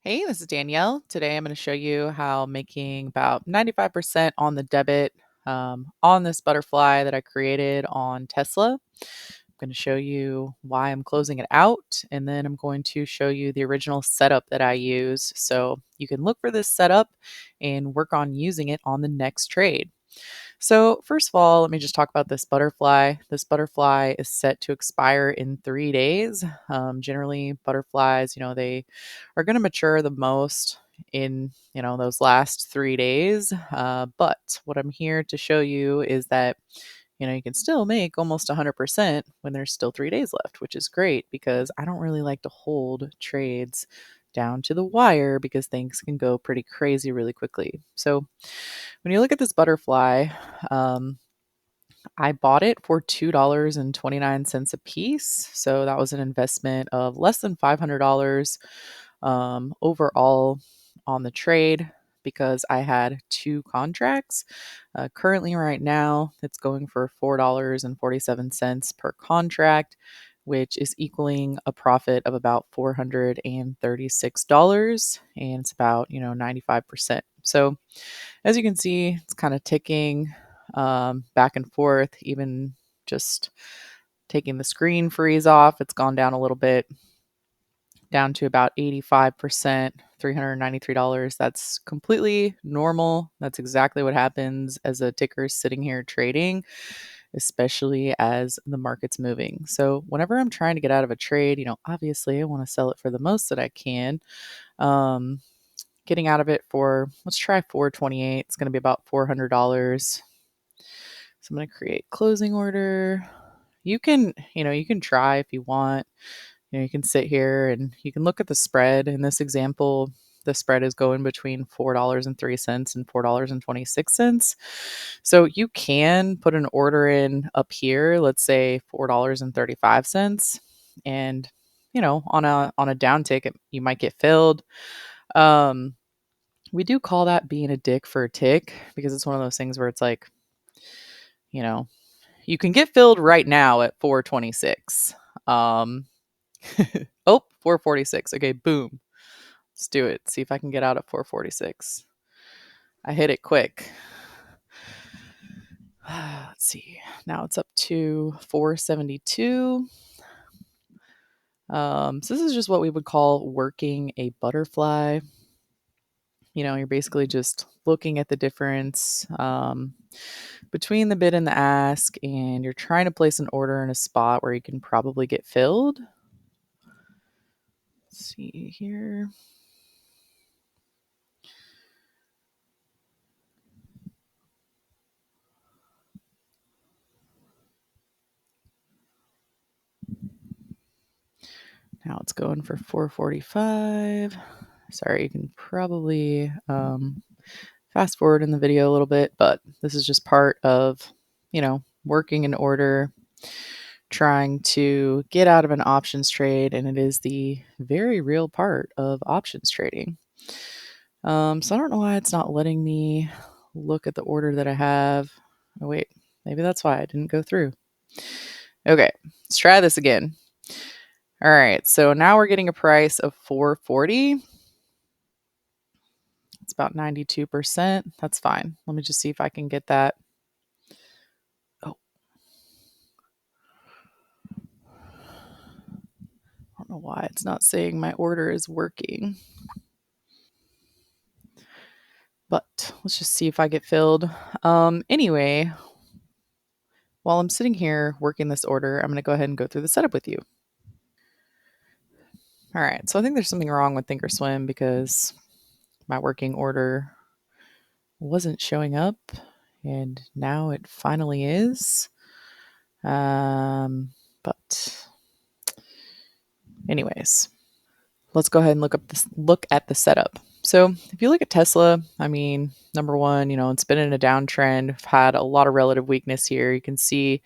Hey, this is Danielle. Today I'm going to show you how making about 95% on the debit on this butterfly that I created on Tesla. I'm going to show you why I'm closing it out, and then I'm going to show you the original setup that I use so you can look for this setup and work on using it on the next trade. So, first of all, let me just talk about this butterfly. This butterfly is set to expire in 3 days. Generally, butterflies, they are going to mature the most in, those last 3 days. But what I'm here to show you is that, you can still make almost 100% when there's still 3 days left, which is great because I don't really like to hold trades down to the wire because things can go pretty crazy really quickly. So, when you look at this butterfly, um, I bought it for $2.29 a piece. So that was an investment of less than $500 overall on the trade because I had two contracts. Currently, right now, it's going for $4.47 per contract, which is equaling a profit of about $436. And it's about, 95%. So as you can see, it's kind of ticking back and forth, even just taking the screen freeze off. It's gone down a little bit, down to about 85%, $393. That's completely normal. That's exactly what happens as a ticker is sitting here trading, especially as the market's moving. So, whenever I'm trying to get out of a trade, obviously I want to sell it for the most that I can. Um, Getting out of it for, let's try 428. It's going to be about $400. So I'm going to create closing order. You can try if you want. You can sit here and you can look at the spread. In this example, the spread is going between $4.03 and $4.26. So you can put an order in up here, let's say $4.35. And on a down tick, you might get filled. Um, we do call that being a dick for a tick because it's one of those things where it's like, you know, you can get filled right now at 426. Um, oh, 446. Okay, boom. Let's do it. See if I can get out at 446. I hit it quick. Let's see. Now it's up to 472. So this is just what we would call working a butterfly. You're basically just looking at the difference between the bid and the ask, and you're trying to place an order in a spot where you can probably get filled. Let's see here. Now it's going for 445. Sorry, you can probably fast forward in the video a little bit, but this is just part of, working in order, trying to get out of an options trade, and it is the very real part of options trading. So I don't know why it's not letting me look at the order that I have. Oh, wait, maybe that's why I didn't go through. Okay, let's try this again. All right, so now we're getting a price of 440. It's about 92%. That's fine. Let me just see if I can get that. Oh, I don't know why it's not saying my order is working. But let's just see if I get filled. Anyway, while I'm sitting here working this order, I'm going to go ahead and go through the setup with you. All right, so I think there's something wrong with Thinkorswim because my working order wasn't showing up, and now it finally is. But anyways, let's go ahead and look at the setup. So if you look at Tesla, I mean, number one, it's been in a downtrend. I've had a lot of relative weakness here. You can see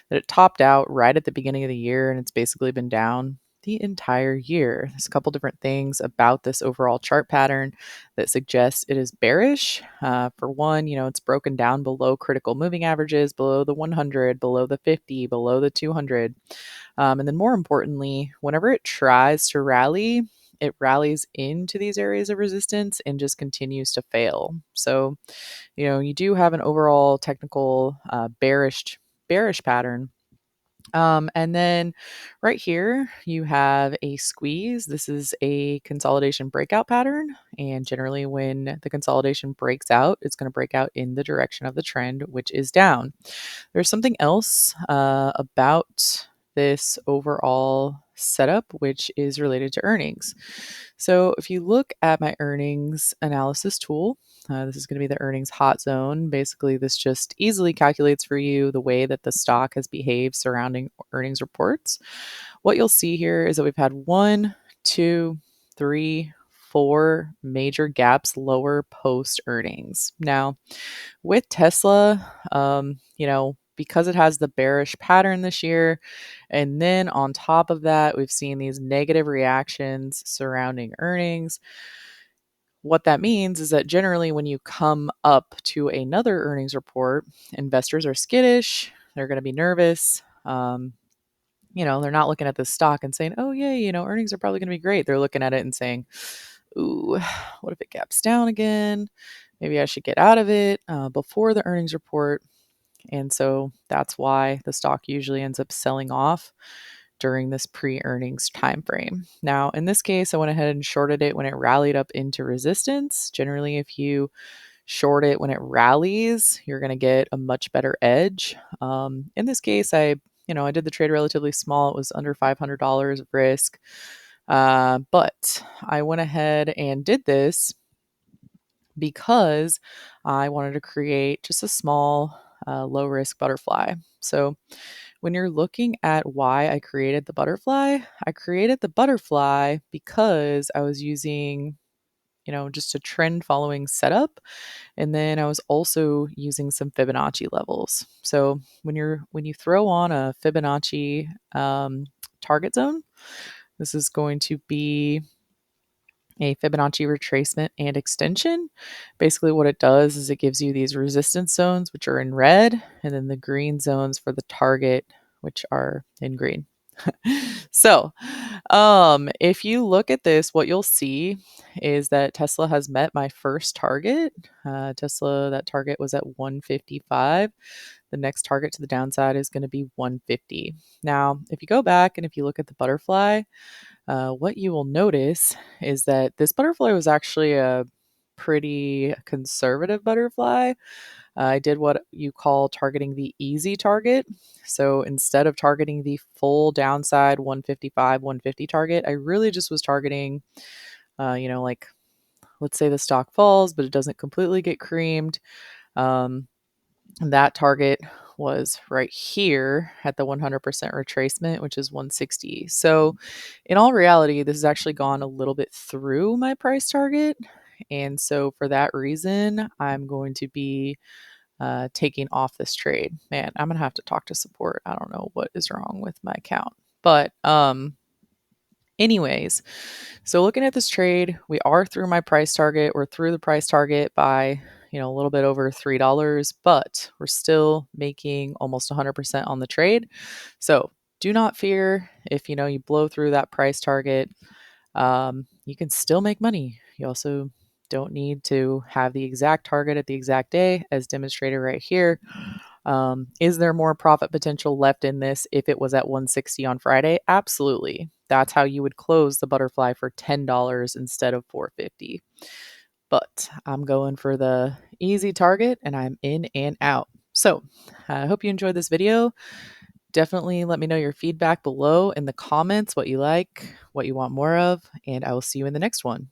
that it topped out right at the beginning of the year, and it's basically been down the entire year. There's a couple different things about this overall chart pattern that suggests it is bearish. For one, it's broken down below critical moving averages, below the 100, below the 50, below the 200. And then more importantly, whenever it tries to rally, it rallies into these areas of resistance and just continues to fail. So, you do have an overall technical bearish pattern. And then right here, you have a squeeze. This is a consolidation breakout pattern. And generally, when the consolidation breaks out, it's going to break out in the direction of the trend, which is down. There's something else about this overall setup, which is related to earnings. So if you look at my earnings analysis tool, this is going to be the earnings hot zone. Basically, this just easily calculates for you the way that the stock has behaved surrounding earnings reports. What you'll see here is that we've had 1, 2, 3, 4 major gaps lower post earnings. Now, with Tesla, because it has the bearish pattern this year, and then on top of that, we've seen these negative reactions surrounding earnings. What that means is that generally, when you come up to another earnings report, investors are skittish, they're going to be nervous. They're not looking at the stock and saying, oh, yeah, earnings are probably going to be great. They're looking at it and saying, ooh, what if it gaps down again? Maybe I should get out of it before the earnings report. And so that's why the stock usually ends up selling off during this pre-earnings time frame. Now, in this case, I went ahead and shorted it when it rallied up into resistance. Generally, if you short it when it rallies, you're going to get a much better edge. In this case, I did the trade relatively small. It was under $500 of risk. But I went ahead and did this because I wanted to create just a small low risk butterfly. So when you're looking at why I created the butterfly because I was using, just a trend following setup. And then I was also using some Fibonacci levels. So when you throw on a Fibonacci target zone, this is going to be a Fibonacci retracement and extension. Basically, what it does is it gives you these resistance zones, which are in red, and then the green zones for the target, which are in green. So, if you look at this, what you'll see is that Tesla has met my first target. That target was at 155. The next target to the downside is going to be 150. Now, if you go back and if you look at the butterfly, what you will notice is that this butterfly was actually a pretty conservative butterfly. I did what you call targeting the easy target. So instead of targeting the full downside 150 target, I really just was targeting, like let's say the stock falls, but it doesn't completely get creamed. That target was right here at the 100% retracement, which is 160. So in all reality, this has actually gone a little bit through my price target. And so for that reason, I'm going to be taking off this trade. Man, I'm going to have to talk to support. I don't know what is wrong with my account. But anyways, so looking at this trade, we are through my price target. We're through the price target by, a little bit over $3, but we're still making almost 100% on the trade. So do not fear if, you blow through that price target. You can still make money. You also don't need to have the exact target at the exact day as demonstrated right here. Is there more profit potential left in this if it was at 160 on Friday? Absolutely. That's how you would close the butterfly for $10 instead of $4.50. But I'm going for the easy target and I'm in and out. So I hope you enjoyed this video. Definitely let me know your feedback below in the comments, what you like, what you want more of, and I will see you in the next one.